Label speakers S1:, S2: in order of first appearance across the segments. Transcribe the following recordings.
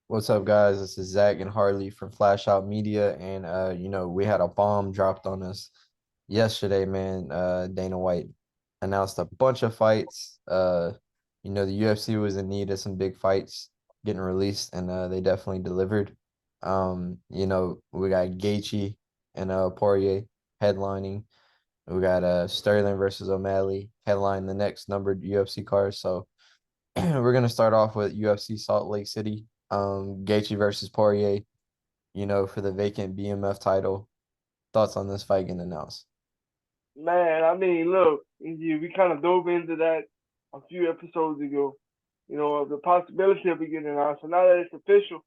S1: What's up, guys? This is Zach and Harley from Flash Out Media, and we had a bomb dropped on us yesterday, man. Dana White announced a bunch of fights. The UFC was in need of some big fights getting released, and they definitely delivered. We got Gaethje and Poirier headlining. We got Sterling versus O'Malley headlining the next numbered UFC card. So we're gonna start off with UFC Salt Lake City. Gaethje versus Poirier, for the vacant BMF title. Thoughts on this fight getting announced?
S2: Man, I mean, look, we kind of dove into that a few episodes ago, of the possibility of it getting announced. So now that it's official,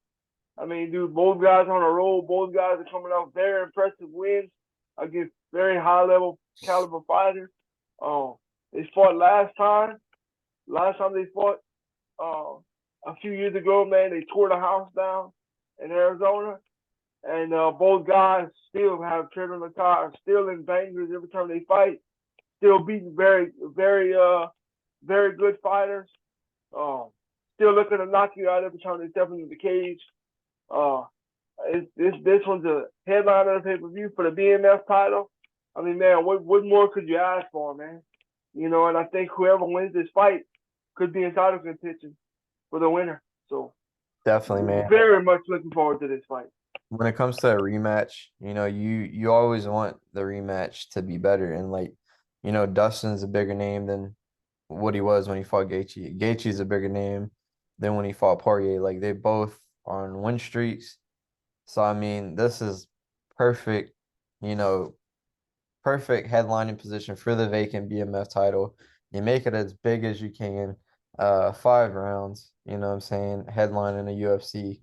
S2: I mean, dude, both guys on a roll. Both guys are coming off very impressive wins against very high level caliber fighters. Um, they fought last time. Last time they fought, uh, a few years ago, man, they tore the house down in Arizona. And both guys still have tread on the tires, still in bangers every time they fight, still beating very good fighters. Um, Still looking to knock you out every time they step into the cage. Uh, this one's a headliner of the pay per view for the BMF title. I mean, man, what more could you ask for, man? And I think whoever wins this fight could be in title contention for the winner. So
S1: Definitely, man.
S2: very much looking forward to this fight.
S1: When it comes to a rematch, you always want the rematch to be better. And Dustin's a bigger name than what he was when he fought Gaethje. Gaethje's a bigger name than when he fought Poirier. Like they both are on win streaks. So I mean, this is perfect, you know, perfect headlining position for the vacant BMF title. You make it as big as you can. 5 rounds, what I'm saying, headline in the UFC.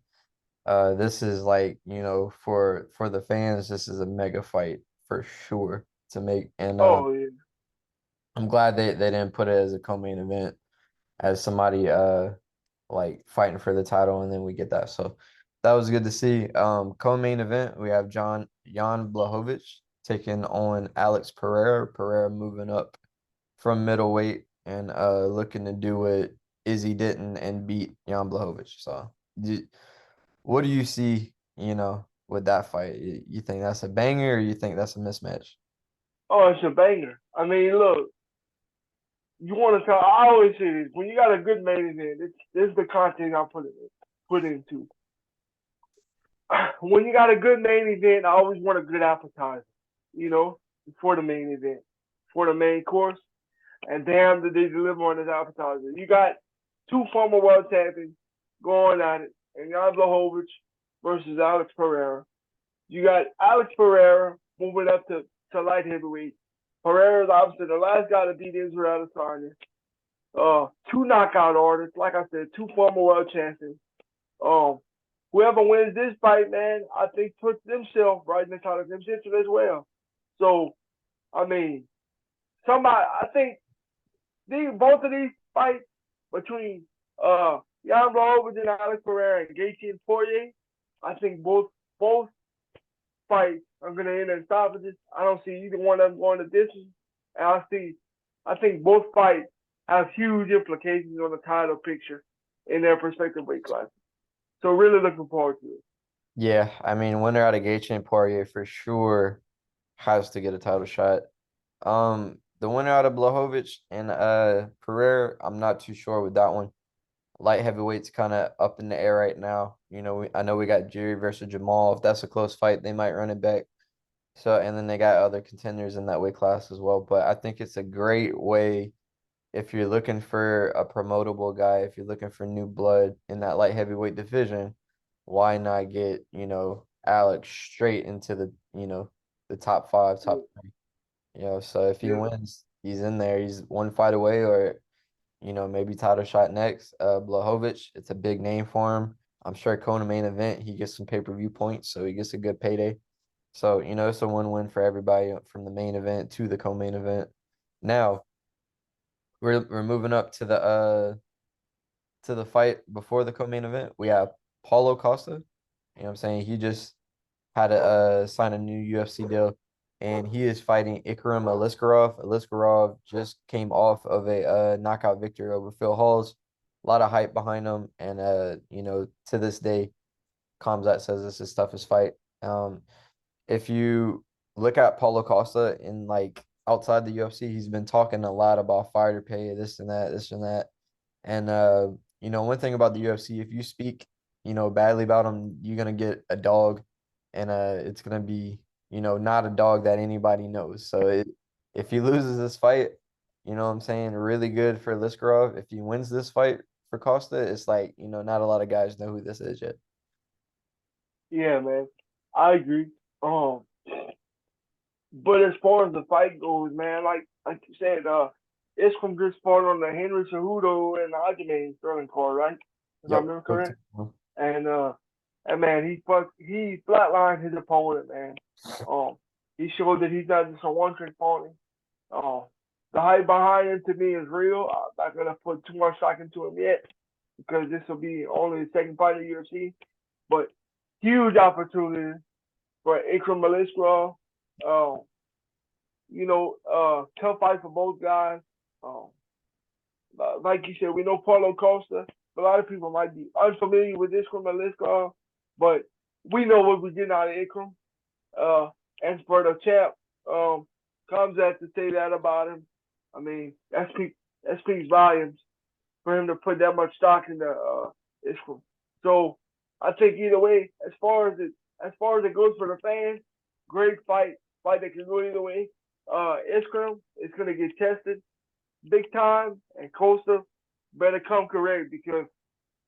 S1: This is like, for the fans, this is a mega fight for sure to make. And
S2: Oh yeah.
S1: I'm glad they didn't put it as a co-main event as somebody like fighting for the title, and then we get that. So that was good to see. Co-main event, we have Jan Blachowicz taking on Alex Pereira. Pereira moving up from middleweight and looking to do what Izzy didn't and beat Jan Blachowicz. So what do you see, with that fight? You think that's a banger or you think that's a mismatch?
S2: Oh, it's a banger. I mean, look, you want to tell? I always say this: when you got a good main event, this is the content I put into. When you got a good main event, I always want a good appetizer. You know, for the main event, for the main course, and damn, did they deliver on this appetizer? You got two former world champions going at it, and Jan Blachowicz versus Alex Pereira. You got Alex Pereira moving up to light heavyweight. Pereira's obviously the last guy to beat Israel Adesanya. Two knockout artists, like I said, two former world champions. Um, Whoever wins this fight, man, I think puts themselves right in the title contention as well. So, I mean, I think both of these fights between Jan Blachowicz and Alex Pereira and Gaethje and Poirier, I think both fights are going to end in stoppages. I don't see either one of them going the distance. And I think both fights have huge implications on the title picture in their respective weight classes. So really looking forward to it.
S1: Yeah, I mean, winner out of Gaethje and Poirier for sure has to get a title shot. The winner out of Blachowicz and Pereira, I'm not too sure with that one. Light heavyweight's kind of up in the air right now. I know we got Jerry versus Jamal. If that's a close fight, they might run it back. So, and then they got other contenders in that weight class as well. But I think it's a great way if you're looking for a promotable guy, if you're looking for new blood in that light heavyweight division, why not get, Alex straight into the top five, top three. So if he
S2: Yeah.
S1: wins, he's in there. He's one fight away, or maybe title shot next. Blachowicz, it's a big name for him. I'm sure Kona main event, he gets some pay-per-view points, so he gets a good payday. So, it's a win-win for everybody from the main event to the co-main event. Now, we're moving up to the fight before the co-main event. We have Paulo Costa. What I'm saying? He just had to sign a new UFC deal, and he is fighting Ikram Aliskerov. Aliskerov just came off of a knockout victory over Phil Halls. a lot of hype behind him, and to this day, Khamzat says this is his toughest fight. Um, if you look at Paulo Costa in like outside the UFC, he's been talking a lot about fighter pay, this and that, this and that. And one thing about the UFC, if you speak, badly about him, you're gonna get a dog, and it's gonna be, not a dog that anybody knows. So if he loses this fight, what I'm saying, really good for Liskarov. If he wins this fight for Costa, it's like, not a lot of guys know who this is yet.
S2: Yeah, man, I agree. Um, but as far as the fight goes, man, like you said, it's from this part on the Henry Cejudo and the Aljamain Sterling card, right? If I
S1: Yep.
S2: remember
S1: Correct.
S2: correct. And man, he flatlined his opponent, man. Um, he showed that he's not just a one trick pony. Um, the hype behind him to me is real. I'm not gonna put too much stock into him yet because this will be only the second fight of the UFC. But huge opportunity for Ikram Malisgrove. Um, tough fight for both guys. Um, like you said, we know Paulo Costa. A lot of people might be unfamiliar with Ikram Malisgrove, but we know what we're getting out of Ikram. And for the champ, comes at to say that about him. I mean, that speaks volumes for him to put that much stock into Ikram. So I think either way, as far as it goes for the fans, great fight that can go either way. Ikram is gonna get tested big time, and Costa better come correct because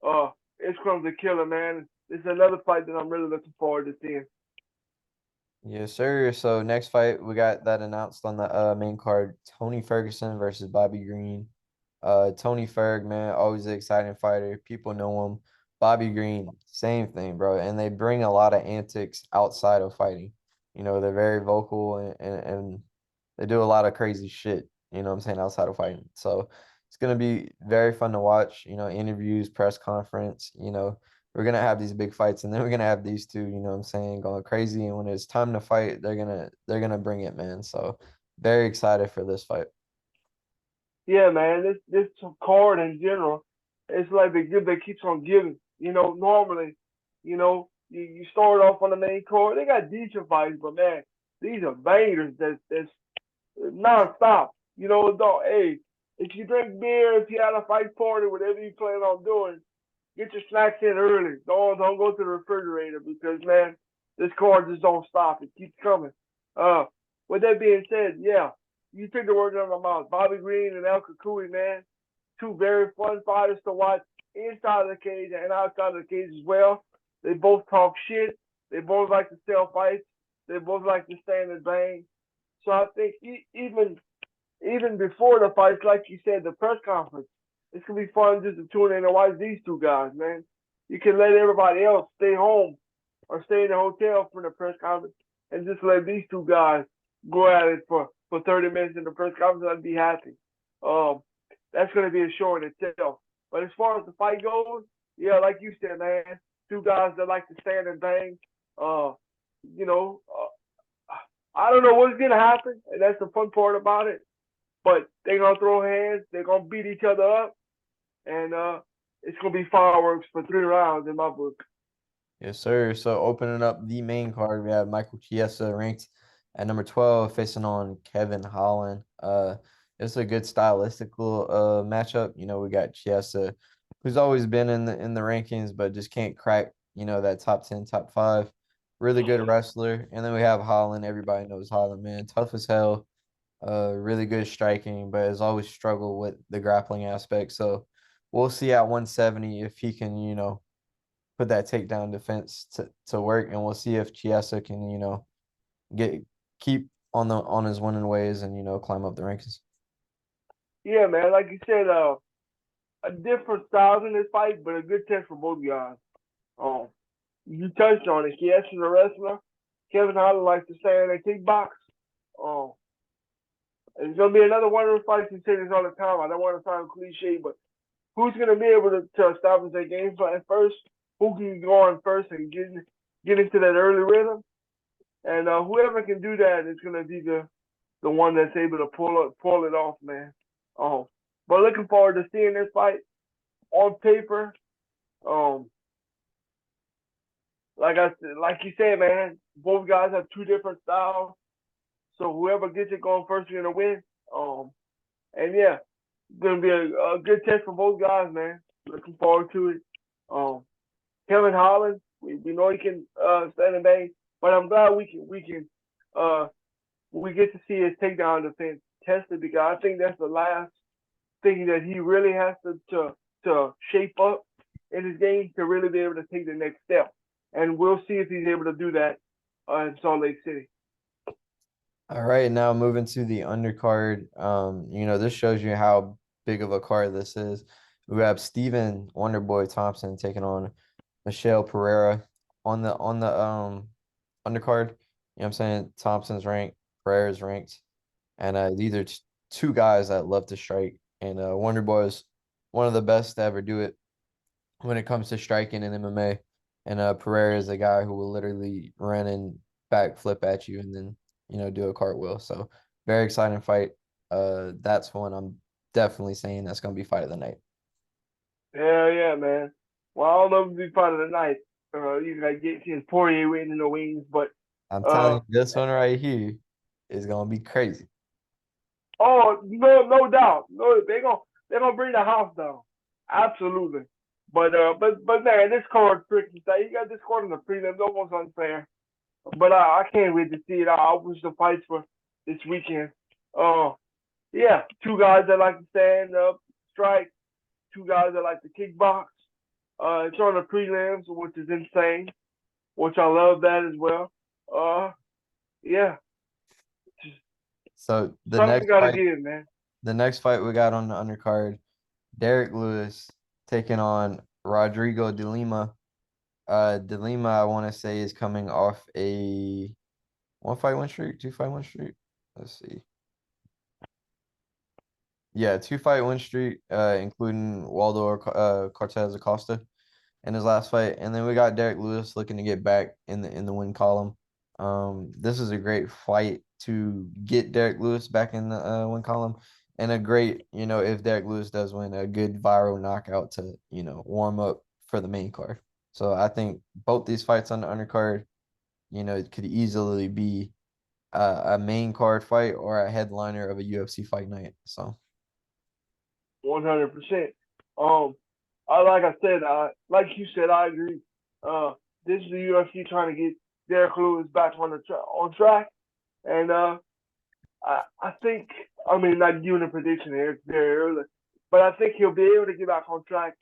S2: Ikram's a killer, man. It's another fight that I'm really looking forward to seeing.
S1: Yes, sir. So next fight, we got that announced on the main card, Tony Ferguson versus Bobby Green. Tony Ferg, man, always an exciting fighter. People know him. Bobby Green, same thing, bro. And they bring a lot of antics outside of fighting. They're very vocal, and they do a lot of crazy shit, what I'm saying, outside of fighting. So it's gonna be very fun to watch, interviews, press conference, we're gonna have these big fights, and then we're gonna have these two, what I'm saying, going crazy. And when it's time to fight, they're gonna bring it, man. So very excited for this fight.
S2: Yeah, man, this card in general, it's like the give that keeps on giving. Normally, you start off on the main card, they got decent fights, but man, these are bangers that's nonstop. Don't hey, if you drink beer, if you had a fight party, whatever you plan on doing, get your snacks in early. Don't go to the refrigerator because man, this card just don't stop. It keeps coming. Uh, with that being said, yeah, you took the words out of my mouth. Bobby Green and El Kukui, man, two very fun fighters to watch inside of the cage and outside of the cage as well. They both talk shit. They both like to sell fights. They both like to stand and bang. So I think even before the fights, like you said, the press conference, it's gonna be fun just to tune in and watch these two guys, man. You can let everybody else stay home or stay in the hotel for the press conference and just let these two guys go at it for 30 minutes in the press conference. I'd be happy. Um, that's gonna be a show in itself. But as far as the fight goes, yeah, like you said, man, two guys that like to stand and bang. Uh, you know, I don't know what's gonna happen, and that's the fun part about it. But they're gonna throw hands. They're gonna beat each other up, and it's gonna be fireworks for 3 rounds in my book.
S1: Yes, sir. So opening up the main card, we have Michael Chiesa ranked at number 12, facing on Kevin Holland. It's a good stylistical matchup. We got Chiesa, who's always been in the rankings, but just can't crack, that top 10, top five. Really good wrestler. And then we have Holland. Everybody knows Holland, man. Tough as hell. Really good striking, but has always struggled with the grappling aspect. So we'll see at 170 if he can, put that takedown defense to work, and we'll see if Chiesa can, get keep on his winning ways and climb up the rankings.
S2: Yeah, man. Like you said, a different style in this fight, but a good test for both guys. Um, you touched on it. Yes, is a wrestler. Kevin Holland likes to stand and kickbox. Um, it's gonna be another one of those fights. You say this all the time. I don't want to sound cliche, but who's gonna be able to establish their game plan first? Who can go on first and get into that early rhythm? And whoever can do that is gonna be the one that's able to pull it off, man. Um, but looking forward to seeing this fight. on paper, um, like you said, man, both guys have two different styles. So whoever gets it going first is gonna win. Um, and yeah, it's gonna be a good test for both guys, man. Looking forward to it. Um, Kevin Holland, we know he can stand and bang, but I'm glad uh we get to see his takedown defense tested because I think that's the last thing that he really has to shape up in his game to really be able to take the next step. And we'll see if he's able to do that in Salt Lake City.
S1: All right, now moving to the undercard. This shows you how big of a card this is. We have Steven Wonderboy Thompson taking on Michelle Pereira on the undercard. You know what I'm saying? Thompson's ranked, Pereira's ranked, and these are two guys that love to strike. And Wonderboy is one of the best to ever do it when it comes to striking in MMA. And Pereira is a guy who will literally run and backflip at you and then, do a cartwheel. So very exciting fight. That's one I'm definitely saying that's gonna be fight of the night.
S2: Hell yeah, man. Well, I don't know if it'll be part of the night. You got Gaethje Poirier waiting in the wings, but
S1: I'm telling
S2: uh,
S1: you, this one right here is gonna be crazy.
S2: oh no doubt, no they gonna bring the house down, absolutely. But man, this card tricky. You got this card in the prelims, almost unfair. But I can't wait to see it. I wish the fights for this weekend. Uh, yeah, two guys that like to stand up, strike. Two guys that like to kickbox. It's on the prelims, which is insane. Which I love that as well. Uh, yeah,
S1: So
S2: something got to give, man.
S1: the next fight we got on the undercard, Derek Lewis taking on Rodrigo de Lima. De Lima, I want to say, is coming off a one fight, one streak, two fight, one streak. Let's see. Yeah, two fight, one streak, including Waldo Cortez Acosta in his last fight. And then we got Derek Lewis looking to get back in the win column. This is a great fight to get Derek Lewis back in the win column. And a great, if Derek Lewis does win, a good viral knockout to, warm up for the main card. So I think both these fights on the undercard, it could easily be a main card fight or a headliner of a UFC fight night. So
S2: 100%. Um, I like I said, like you said, I agree. This is the UFC trying to get Derek Lewis back on on track, and I think I mean not giving a prediction here, it's very early, but I think he'll be able to get back on track.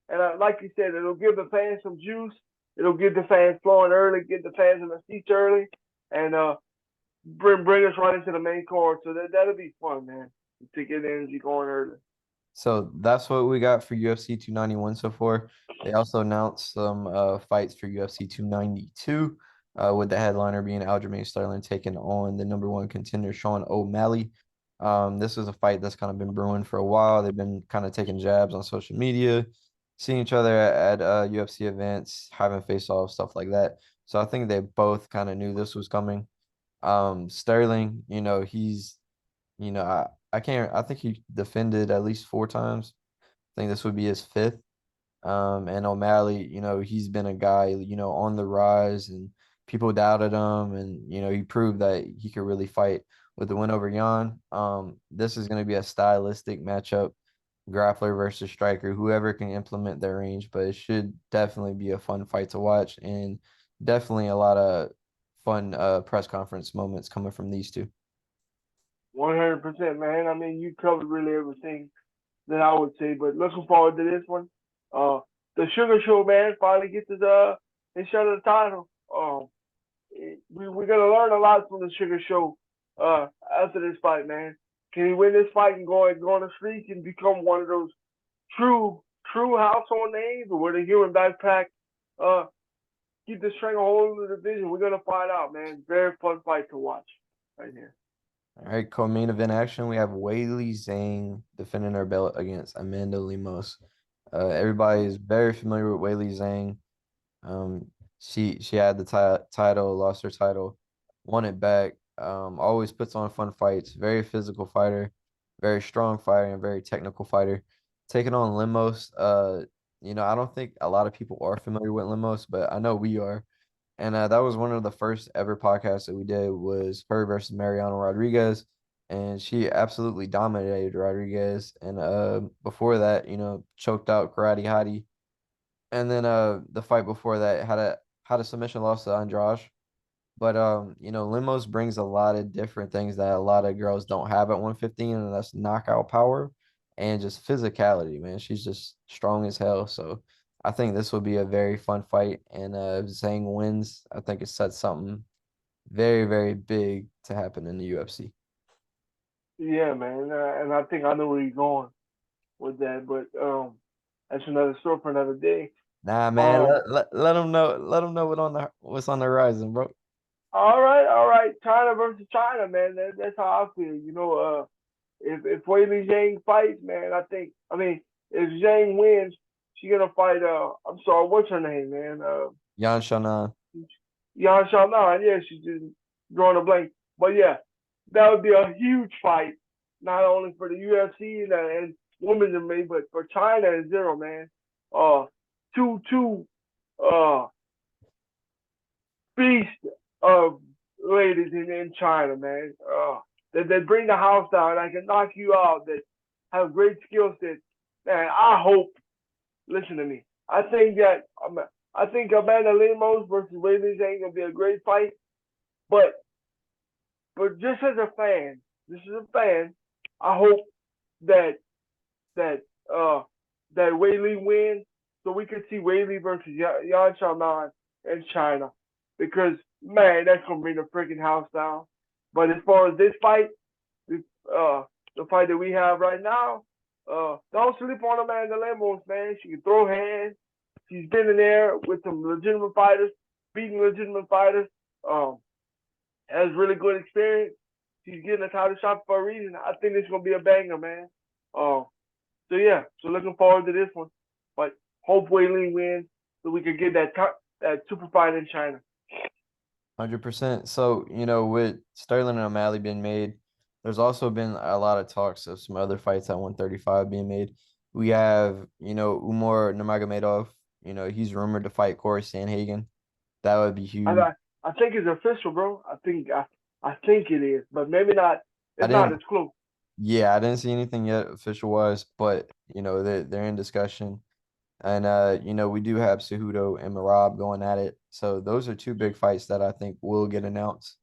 S2: And like you said, it'll give the fans some juice. It'll get the fans flowing early, get the fans in the seats early, and bring us right into the main card. So that'll be fun, man. To get the energy going early.
S1: So that's what we got for UFC 291 so far. They also announced some fights for UFC 292, with the headliner being Aljamain Sterling taking on the number one contender Sean O'Malley. This is a fight that's kind of been brewing for a while. They've been kind of taking jabs on social media, seeing each other at UFC events, having face-offs, stuff like that. So I think they both kind of knew this was coming. Sterling, I can't. I think he defended at least four times. I think this would be his fifth. And O'Malley, he's been a guy, on the rise, and people doubted him, and he proved that he could really fight with the win over Jan. This is going to be a stylistic matchup, grappler versus striker, whoever can implement their range, but it should definitely be a fun fight to watch, and definitely a lot of fun press conference moments coming from these two.
S2: 100%, man. I mean, you covered really everything that I would say, but looking forward to this one. Uh, the Sugar Show, man, finally gets his shot of the title. We're gonna learn a lot from the Sugar Show after this fight, man. Can he win this fight and go on a streak and become one of those true household names, or will the human backpack uh keep the stranglehold of the division? We're gonna find out, man. Very fun fight to watch right here.
S1: All right, co-main event action. We have Weili Zhang defending her belt against Amanda Lemos. Everybody is very familiar with Weili Zhang. She had the title, lost her title, won it back. Always puts on fun fights. Very physical fighter, very strong fighter, and very technical fighter. taking on Limos. I don't think a lot of people are familiar with Limos, but I know we are. And that was one of the first ever podcasts that we did was her versus Mariano Rodriguez. And she absolutely dominated Rodriguez. And before that, choked out Karate Hottie. And then the fight before that had a submission loss to Andrade. But Limos brings a lot of different things that a lot of girls don't have at 115, and that's knockout power and just physicality, man. She's just strong as hell. So I think this will be a very fun fight. And if Zhang wins, I think it sets something very, very big to happen in the UFC.
S2: Yeah, man, and I think I know where you're going with that, but that's another story for another day.
S1: Nah, man,
S2: Um,
S1: let them know what's on the horizon, bro.
S2: all right, China versus China, man. That's how I feel. If Wei Li Zhang fights, man, I mean, if Zhang wins, she gonna fight. I'm sorry, what's her name, man?
S1: Yan Xiaonan.
S2: Yan Xiaonan. Yeah, she's just drawing a blank. But yeah, that would be a huge fight, not only for the UFC and women's MMA, but for China and zero, man. Uh, two uh beast of ladies in China, man. That bring the house down, that can knock you out, that have great skill sets. Man, I hope. Listen to me. I think Amanda Lemos versus Weili Zhang gonna be a great fight. But just as a fan, I hope that that uh that Weili wins so we could see Weili versus Yan Xiaonan in China because man, that's gonna bring the freaking house down. But as far as this fight, this, the fight that we have right now, don't sleep on Amanda Lemos, man. She can throw hands. She's been in there with some legitimate fighters, beating legitimate fighters. Um, has really good experience. She's getting a title shot for a reason. I think it's gonna be a banger, man. Um, so yeah, so looking forward to this one. But hope Wei Ling wins so we can get that super fight in China.
S1: 100%. So, with Sterling and O'Malley being made, there's also been a lot of talks of some other fights at 135 being made. We have, Umar Nurmagomedov, he's rumored to fight Corey Sandhagen. That would be
S2: I
S1: huge.
S2: I, I think it's official, bro. I think it is, but maybe not.
S1: I
S2: It's not
S1: didn't,
S2: as close.
S1: yeah, I didn't see anything yet official wise, but, they're in discussion. And we do have Cejudo and Marab going at it. So those are two big fights that I think will get announced,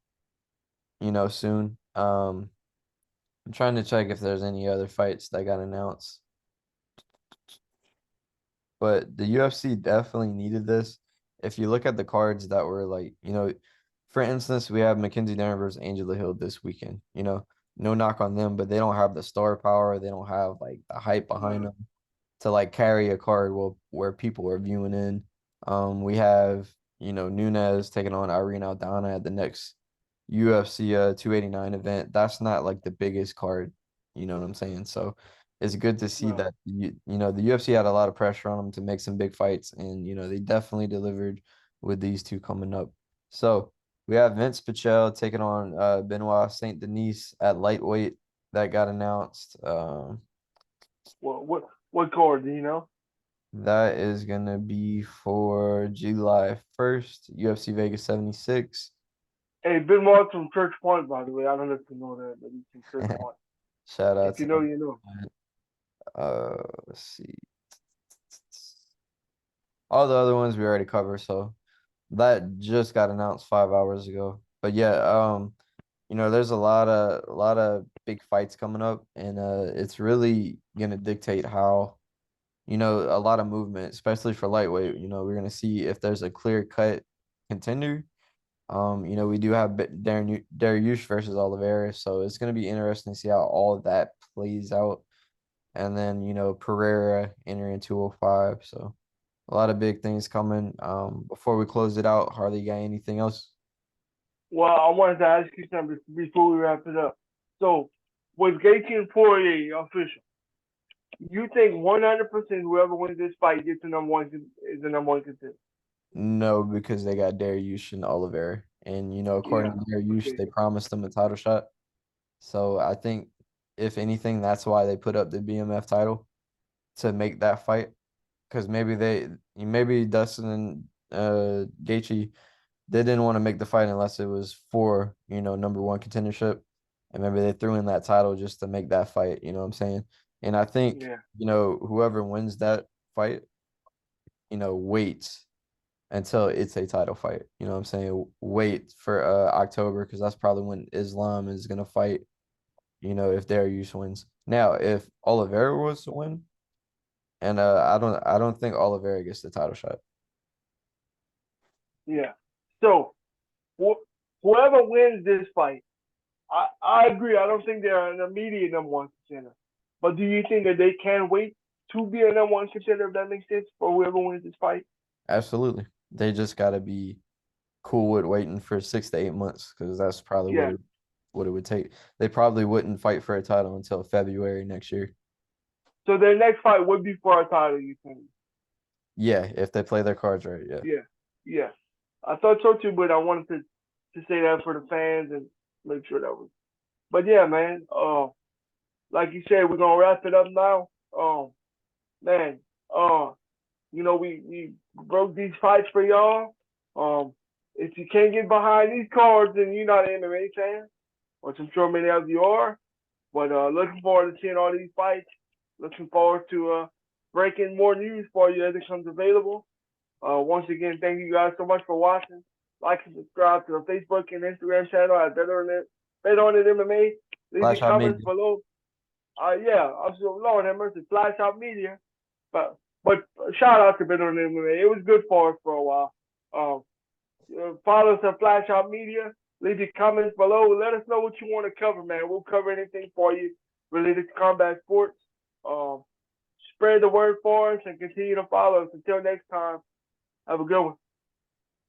S1: soon. I'm trying to check if there's any other fights that got announced, but the UFC definitely needed this. If you look at the cards that were like, for instance, we have Mackenzie Dern versus Angela Hill this weekend. No knock on them, but they don't have the star power. They don't have like the hype behind
S2: No,
S1: them to like carry a card where people are viewing in. We have, Nunes taking on Irene Aldana at the next UFC 289 event. That's not like the biggest card, you know what I'm saying? So it's good to see
S2: no.
S1: that the UFC had a lot of pressure on them to make some big fights, and they definitely delivered with these two coming up. So we have Vince Pichel taking on Benoit Saint Denis at lightweight that got announced.
S2: What card? Do you know?
S1: That is gonna be for July 1st, UFC Vegas 76.
S2: Hey, Ben Mark's from Church Point, by the way. I don't know if you know that, but he's from Church Point.
S1: Shout out
S2: If you
S1: to
S2: know,
S1: him.
S2: you know.
S1: Let's see. All the other ones we already covered, so that just got announced 5 hours ago. But yeah, there's a lot of big fights coming up, and it's really gonna dictate how, a lot of movement, especially for lightweight. We're gonna see if there's a clear cut contender. We do have Dariush versus Oliveira, so it's gonna be interesting to see how all of that plays out. And then, Pereira entering 205. So a lot of big things coming. Before we close it out, Harley, got anything else?
S2: Well, I wanted to ask you something before we wrap it up. So, with Gaethje and Poirier official, you think 100% whoever wins this fight gets the number one is the number one contender?
S1: No, because they got Dariush and Oliveira. And, according
S2: Yeah.
S1: to Dariush,
S2: Okay.
S1: they promised him a title shot. So I think if anything, that's why they put up the BMF title to make that fight because maybe Dustin and Gaethje they didn't want to make the fight unless it was for, number one contendership. And maybe they threw in that title just to make that fight, you know what I'm saying? And I think,
S2: Yeah,
S1: whoever wins that fight, waits until it's a title fight. You know what I'm saying? Wait for October because that's probably when Islam is gonna fight, if Darius wins. Now, if Oliveira was to win, and I don't think Oliveira gets the title shot.
S2: yeah. So wh- whoever wins this fight, I agree. I don't think they're an immediate number one contender. But do you think that they can wait to be a number one contender, if that makes sense, for whoever wins this fight?
S1: Absolutely. They just gotta be cool with waiting for 6 to 8 months because that's probably what
S2: Yeah.
S1: it would take. They probably wouldn't fight for a title until February next year.
S2: So their next fight would be for a title, you think?
S1: Yeah, if they play their cards right, yeah.
S2: Yeah. Yeah. I thought so too, but I wanted to say that for the fans and make sure that was. But yeah, man. Like you said, we're gonna wrap it up now. Man. Uh, we broke these fights for y'all. Um, if you can't get behind these cards, then you're not an MMA fan, which I'm sure many of you are. But looking forward to seeing all these fights. Looking forward to breaking more news for you as it comes available. Once again, thank you guys so much for watching. Like and subscribe to the Facebook and Instagram channel at Bet On It MMA. Leave
S1: Flash
S2: your
S1: out
S2: comments
S1: media.
S2: below. Yeah, also Lord have mercy, Flash Out Media. But shout out to Bet On It MMA. It was good for us for a while. Um, follow us at Flash Out Media. Leave your comments below. Let us know what you want to cover, man. We'll cover anything for you related to combat sports. Um, Spread the word for us and continue to follow us. Until next time, have a good one.